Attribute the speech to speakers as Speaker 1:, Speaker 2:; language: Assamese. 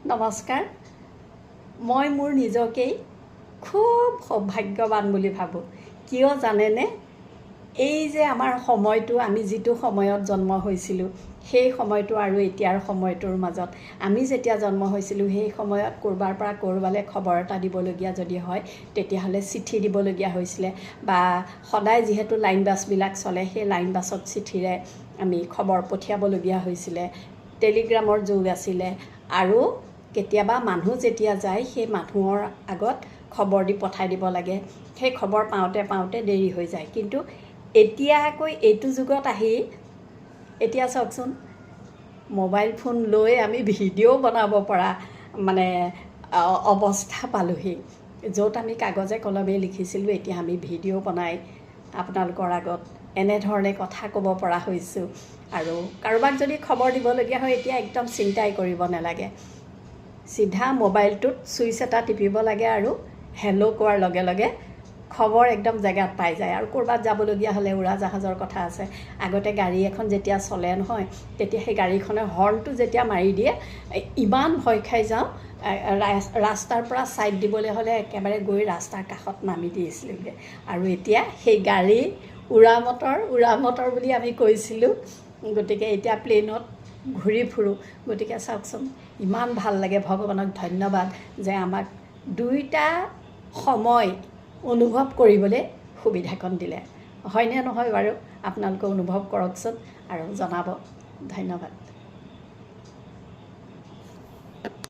Speaker 1: নমস্কাৰ। মই মোৰ নিজকেই খুব সৌভাগ্যৱান বুলি ভাবোঁ। কিয় জানেনে? এই যে আমাৰ সময়টো, আমি যিটো সময়ত জন্ম হৈছিলোঁ, সেই সময়টো আৰু এতিয়াৰ সময়টোৰ মাজত, আমি যেতিয়া জন্ম হৈছিলোঁ সেই সময়ত ক'ৰবাৰ পৰা ক'ৰবালৈ খবৰ এটা দিবলগীয়া যদি হয়, তেতিয়াহ'লে চিঠি দিবলগীয়া হৈছিলে, বা সদায় যিহেতু লাইন বাছবিলাক চলে, সেই লাইন বাছত চিঠিৰে আমি খবৰ পঠিয়াবলগীয়া হৈছিলে। টেলিগ্ৰামৰ যুগ আছিলে, আৰু কেতিয়াবা মানুহ যেতিয়া যায় সেই মানুহৰ আগত খবৰ দি পঠাই দিব লাগে। সেই খবৰ পাওঁতে পাওঁতে দেৰি হৈ যায়। কিন্তু এতিয়া আকৌ এইটো যুগত আহি এতিয়া চাওকচোন, মোবাইল ফোন লৈ আমি ভিডিঅ' বনাব পৰা অৱস্থা পালোহি। য'ত আমি কাগজে কলমে লিখিছিলোঁ, এতিয়া আমি ভিডিঅ' বনাই আপোনালোকৰ আগত এনেধৰণে কথা ক'ব পৰা হৈছোঁ। আৰু কাৰোবাক যদি খবৰ দিবলগীয়া হয়, এতিয়া একদম চিন্তাই কৰিব নালাগে। চিধা মোবাইলটোত ছুইচ এটা টিপিব লাগে আৰু হেল্ল' কোৱাৰ লগে লগে খবৰ একদম জেগাত পাই যায়। আৰু ক'ৰবাত যাবলগীয়া হ'লে, উৰাজাহাজৰ কথা আছে, আগতে গাড়ী এখন যেতিয়া চলে নহয়, তেতিয়া সেই গাড়ীখনে হৰ্ণটো যেতিয়া মাৰি দিয়ে, ইমান ভয় খাই যাওঁ। ৰাস্তাৰ পৰা ছাইড দিবলৈ হ'লে একেবাৰে গৈ ৰাস্তাৰ কাষত নামি দিছিলোঁগৈ। আৰু এতিয়া সেই গাড়ী উৰা মটৰ বুলি আমি কৈছিলোঁ। গতিকে এতিয়া প্লেনত ঘূৰি ফুৰোঁ। গতিকে চাওকচোন, ইমান ভাল লাগে। ভগৱানক ধন্যবাদ যে আমাক দুইটা সময় অনুভৱ কৰিবলৈ সুবিধাকণ দিলে। হয়নে নহয় বাৰু? আপোনালোকে অনুভৱ কৰকচোন আৰু জনাব। ধন্যবাদ।